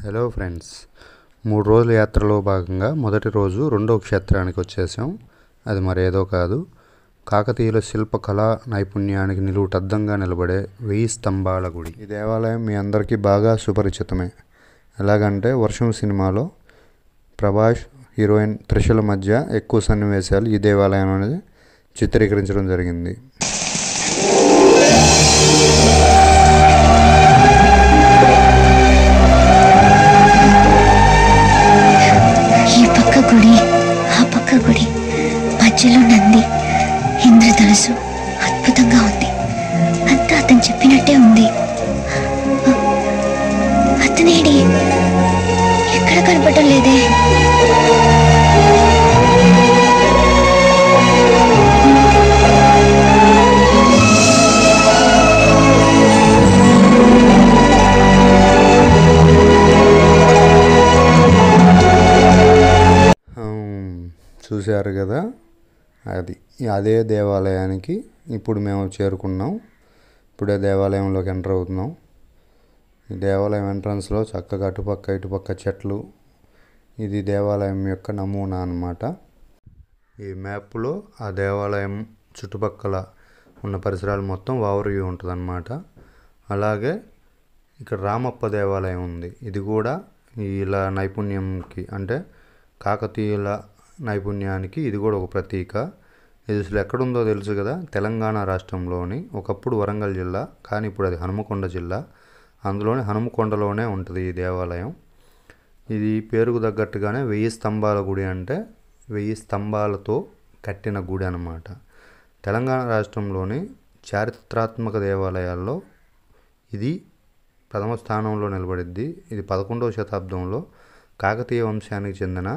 Hello friends, 3 రోజుల యాత్రలో భాగంగా మొదటి రోజు రెండో క్షేత్రానికి వచ్చేసాం. అది మరేదో కాదు, కాకతీయుల శిల్పకళా నైపుణ్యానికి నిలువుటద్దంగా నిలబడే 1000 స్తంభాల గుడి. ఈ దేవాలయం మీ అందరికీ బాగా సుపరిచితమే. ఎలాగంటే వర్షం సినిమాలో ప్రభాస్ హీరోయిన్ త్రిషల మధ్య ఎక్కువ సన్నివేశాలు ఈ దేవాలయం అనేది చిత్రీకరించడం జరిగింది. గుడి, ఆ పక్క గుడి, మధ్యలో నంది, ఇంద్రధనుసు అద్భుతంగా ఉంది. అంతా అతను చెప్పినట్టే ఉంది. అతనేడి ఎక్కడ కనపడటం లేదే. చూశారు కదా, అదే దేవాలయానికి ఇప్పుడు మేము చేరుకున్నాం. ఇప్పుడే దేవాలయంలోకి ఎంటర్ అవుతున్నాం. ఈ దేవాలయం ఎంట్రన్స్లో చక్కగా అటుపక్క ఇటుపక్క చెట్లు. ఇది దేవాలయం యొక్క నమూనా అన్నమాట. ఈ మ్యాప్లో ఆ దేవాలయం చుట్టుపక్కల ఉన్న పరిసరాలు మొత్తం ఓవర్ వ్యూ ఉంటుంది అన్నమాట. అలాగే ఇక్కడ రామప్ప దేవాలయం ఉంది. ఇది కూడా ఇలా నైపుణ్యంకి, అంటే కాకతీయుల నైపుణ్యానికి ఇది కూడా ఒక ప్రతీక. ఇది అసలు ఎక్కడుందో తెలుసు కదా, తెలంగాణ రాష్ట్రంలోని, ఒకప్పుడు వరంగల్ జిల్లా, కానీ ఇప్పుడు అది హనుమకొండ జిల్లా. అందులోని హనుమకొండలోనే ఉంటుంది ఈ దేవాలయం. ఇది పేరుకు తగ్గట్టుగానే 1000 స్తంభాల గుడి, అంటే 1000 స్తంభాలతో కట్టిన గుడి అన్నమాట. తెలంగాణ రాష్ట్రంలోని చారిత్రాత్మక దేవాలయాల్లో ఇది ప్రథమ స్థానంలో నిలబడిద్ది. ఇది 11వ శతాబ్దంలో కాకతీయ వంశానికి చెందిన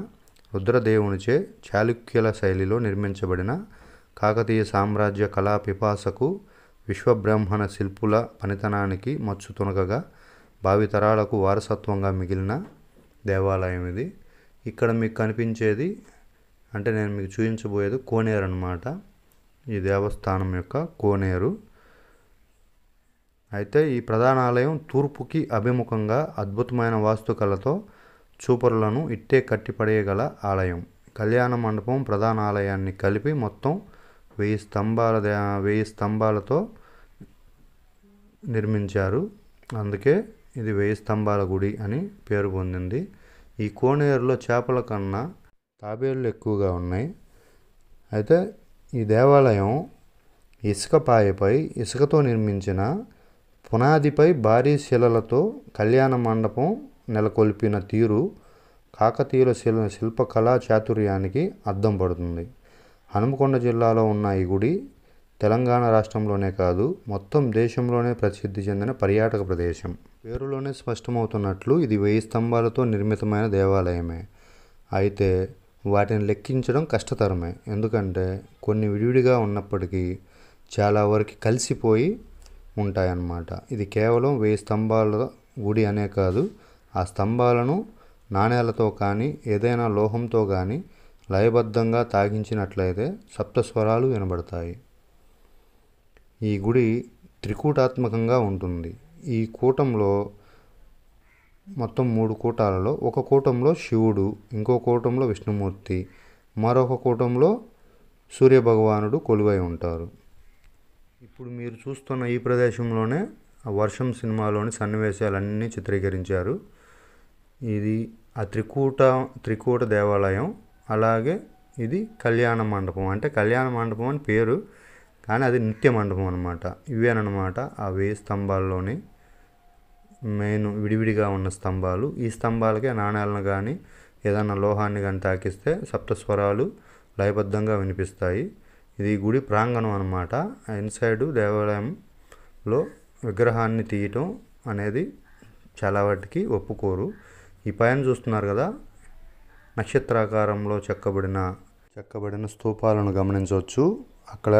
రుద్రదేవునిచే చాళుక్యుల శైలిలో నిర్మించబడిన కాకతీయ సామ్రాజ్య కళా పిపాసకు విశ్వబ్రహ్మణ శిల్పుల పనితనానికి మచ్చు తునకగా భావితరాలకు వారసత్వంగా మిగిలిన దేవాలయం ఇది. ఇక్కడ మీకు కనిపించేది, అంటే నేను మీకు చూపించబోయేది కోనేరు అన్నమాట. ఈ దేవస్థానం యొక్క కోనేరు. అయితే ఈ ప్రధాన ఆలయం తూర్పుకి అభిముఖంగా అద్భుతమైన వాస్తుకళతో చూపరులను ఇట్టే కట్టిపడేయగల ఆలయం. కళ్యాణ మండపం ప్రధాన ఆలయాన్ని కలిపి మొత్తం 1000 స్తంభాలతో నిర్మించారు. అందుకే ఇది 1000 స్తంభాల గుడి అని పేరు పొందింది. ఈ కోనేరులో చేపల కన్నా తాబేళ్లు ఎక్కువగా ఉన్నాయి. అయితే ఈ దేవాలయం ఇసుక పాయపై ఇసుకతో నిర్మించిన పునాదిపై భారీ శిలలతో కళ్యాణ మండపం నెలకొల్పిన తీరు కాకతీయుల శిల్పకళా చాతుర్యానికి అద్దం పడుతుంది. హనుమకొండ జిల్లాలో ఉన్న ఈ గుడి తెలంగాణ రాష్ట్రంలోనే కాదు, మొత్తం దేశంలోనే ప్రసిద్ధి చెందిన పర్యాటక ప్రదేశం. పేరులోనే స్పష్టమవుతున్నట్లు ఇది 1000 స్తంభాలతో నిర్మితమైన దేవాలయమే. అయితే వాటిని లెక్కించడం కష్టతరమే. ఎందుకంటే కొన్ని విడివిడిగా ఉన్నప్పటికీ చాలా వరకు కలిసిపోయి ఉంటాయన్నమాట. ఇది కేవలం 1000 స్తంభాల గుడి అనే కాదు, ఆ స్తంభాలను నాణేలతో కానీ ఏదైనా లోహంతో కానీ లయబద్ధంగా తాగించినట్లయితే సప్తస్వరాలు వినబడతాయి. ఈ గుడి త్రికూటాత్మకంగా ఉంటుంది. ఈ కూటంలో మొత్తం 3 కూటాలలో ఒక కూటంలో శివుడు, ఇంకో కూటంలో విష్ణుమూర్తి, మరొక కూటంలో సూర్యభగవానుడు కొలువై ఉంటారు. ఇప్పుడు మీరు చూస్తున్న ఈ ప్రదేశంలోనే వర్షం సినిమాలోని సన్నివేశాలన్నీ చిత్రీకరించారు. ఇది ఆ త్రికూట దేవాలయం. అలాగే ఇది కళ్యాణ మండపం, అంటే కళ్యాణ మండపం అని పేరు, కానీ అది నిత్య మండపం అనమాట. ఇవేనమాట ఆ 1000 స్తంభాల్లోని మెయిన్ విడివిడిగా ఉన్న స్తంభాలు. ఈ స్తంభాలకే నాణేలను కానీ ఏదైనా లోహాన్ని కానీ తాకిస్తే సప్తస్వరాలు లయబద్ధంగా వినిపిస్తాయి. ఇది గుడి ప్రాంగణం అనమాట. ఇన్సైడ్ దేవాలయంలో విగ్రహాన్ని తీయటం అనేది చాలా వాటికి ఒప్పుకోరు. ఈ పైన చూస్తున్నారు కదా, నక్షత్రాకారంలో చెక్కబడిన స్తూపాలను గమనించవచ్చు. అక్కడ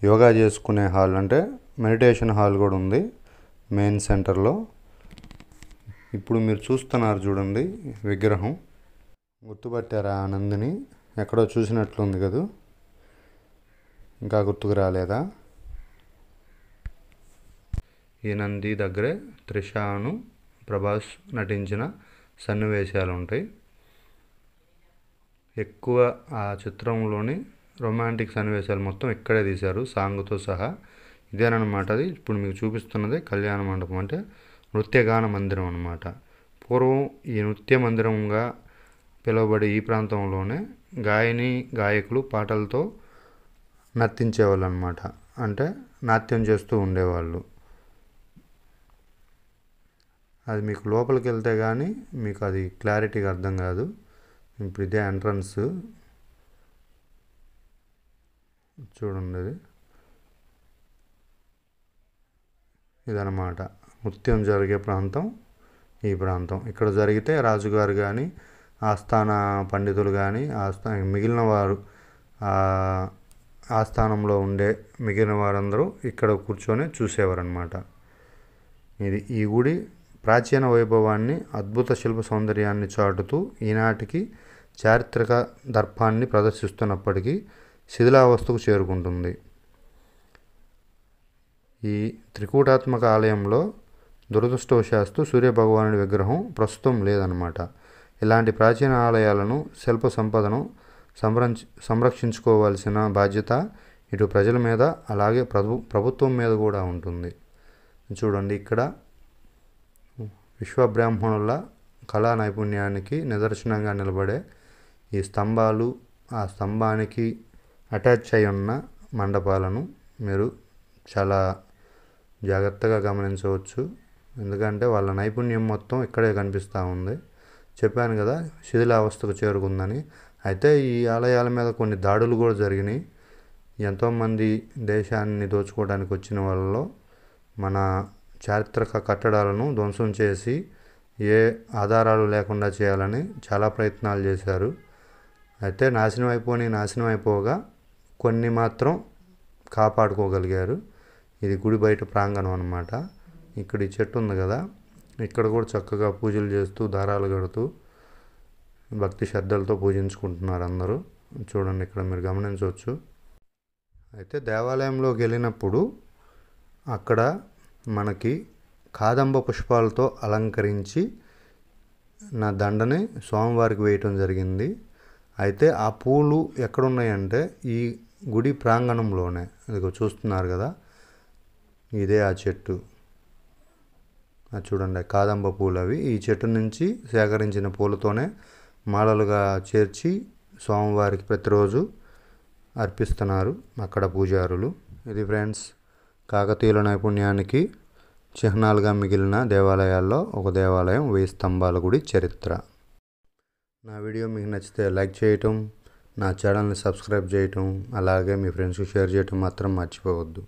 యోగా చేసుకునే హాల్, అంటే మెడిటేషన్ హాల్ కూడా ఉంది మెయిన్ సెంటర్లో. ఇప్పుడు మీరు చూస్తున్నారు చూడండి విగ్రహం. గుర్తుపట్టారా నందిని? ఎక్కడో చూసినట్లుంది కదా, ఇంకా గుర్తుకు రాలేదా? ఈ నంది దగ్గరే త్రిషను ప్రభాస్ నటించిన సన్నివేశాలు ఉంటాయి. ఎక్కువ ఆ చిత్రంలోని రొమాంటిక్ సన్నివేశాలు మొత్తం ఇక్కడే తీశారు, సాంగ్తో సహా. ఇదేనమాట అది ఇప్పుడు మీకు చూపిస్తున్నది కళ్యాణ మండపం, అంటే నృత్యగాన మందిరం అన్నమాట. పూర్వం ఈ నృత్య మందిరంగా పిలువబడే ఈ ప్రాంతంలోనే గాయని గాయకులు పాటలతో నర్తించేవాళ్ళు అన్నమాట, అంటే నాట్యం చేస్తూ ఉండేవాళ్ళు. అది మీకు లోపలికి వెళ్తే కానీ మీకు అది క్లారిటీగా అర్థం కాదు. ఇప్పుడు ఇదే ఎంట్రన్స్ చూడండి, ఇదన్నమాట నృత్యం జరిగే ప్రాంతం. ఈ ప్రాంతం ఇక్కడ జరిగితే రాజుగారు కానీ ఆస్థాన పండితులు కానీ మిగిలిన వారు ఆస్థానంలో ఉండే మిగిలిన వారందరూ ఇక్కడ కూర్చొని చూసేవారనమాట. ఈ గుడి ప్రాచీన వైభవాన్ని, అద్భుత శిల్ప సౌందర్యాన్ని చాటుతూ ఈనాటికి చారిత్రక దర్పాన్ని ప్రదర్శిస్తున్నప్పటికీ శిథిలావస్థకు చేరుకుంటుంది. ఈ త్రికూటాత్మక ఆలయంలో దురదృష్టవశాత్తు సూర్యభగవానుడి విగ్రహం ప్రస్తుతం లేదన్నమాట. ఇలాంటి ప్రాచీన ఆలయాలను, శిల్ప సంపదను సంరక్షించుకోవాల్సిన బాధ్యత ఇటు ప్రజల మీద అలాగే ప్రభుత్వం మీద కూడా ఉంటుంది. చూడండి, ఇక్కడ విశ్వబ్రాహ్మణుల కళా నైపుణ్యానికి నిదర్శనంగా నిలబడే ఈ స్తంభాలు, ఆ స్తంభానికి అటాచ్ అయి ఉన్న మండపాలను మీరు చాలా జాగ్రత్తగా గమనించవచ్చు. ఎందుకంటే వాళ్ళ నైపుణ్యం మొత్తం ఇక్కడే కనిపిస్తూ ఉంది. చెప్పాను కదా శిథిలావస్థకు చేరుకుందని. అయితే ఈ ఆలయాల మీద కొన్ని దాడులు కూడా జరిగినాయి. ఎంతోమంది దేశాన్ని దోచుకోవడానికి వచ్చిన వాళ్ళలో మన చారిత్రక కట్టడాలను ధ్వంసం చేసి ఏ ఆధారాలు లేకుండా చేయాలని చాలా ప్రయత్నాలు చేశారు. అయితే నాశనం అయిపోగా కొన్ని మాత్రం కాపాడుకోగలిగారు. ఇది గుడి బయట ప్రాంగణం అన్నమాట. ఇక్కడ ఈ చెట్టు ఉంది కదా, ఇక్కడ కూడా చక్కగా పూజలు చేస్తూ దారాలు కడుతూ భక్తి శ్రద్ధలతో పూజించుకుంటున్నారు అందరూ. చూడండి, ఇక్కడ మీరు గమనించవచ్చు. అయితే దేవాలయంలోకి వెళ్ళినప్పుడు అక్కడ మనకి కాదంబ పుష్పాలతో అలంకరించి నా దండని స్వామివారికి వేయటం జరిగింది. అయితే ఆ పూలు ఎక్కడున్నాయంటే ఈ గుడి ప్రాంగణంలోనే. ఇదిగో చూస్తున్నారు కదా, ఇదే ఆ చెట్టు. అది చూడండి, కాదంబ పూలు అవి. ఈ చెట్టు నుంచి సేకరించిన పూలతోనే మాలలుగా చేర్చి స్వామివారికి ప్రతిరోజు అర్పిస్తున్నారు అక్కడ పూజారులు. ఇది ఫ్రెండ్స్, కాకతీయుల నైపుణ్యానికి చిహ్నాలుగా మిగిలిన దేవాలయాల్లో ఒక దేవాలయం 1000 స్తంభాల గుడి చరిత్ర. నా వీడియో మీకు నచ్చితే లైక్ చేయటం, నా ఛానల్ని సబ్స్క్రైబ్ చేయటం, అలాగే మీ ఫ్రెండ్స్కి షేర్ చేయటం మాత్రం మర్చిపోవద్దు.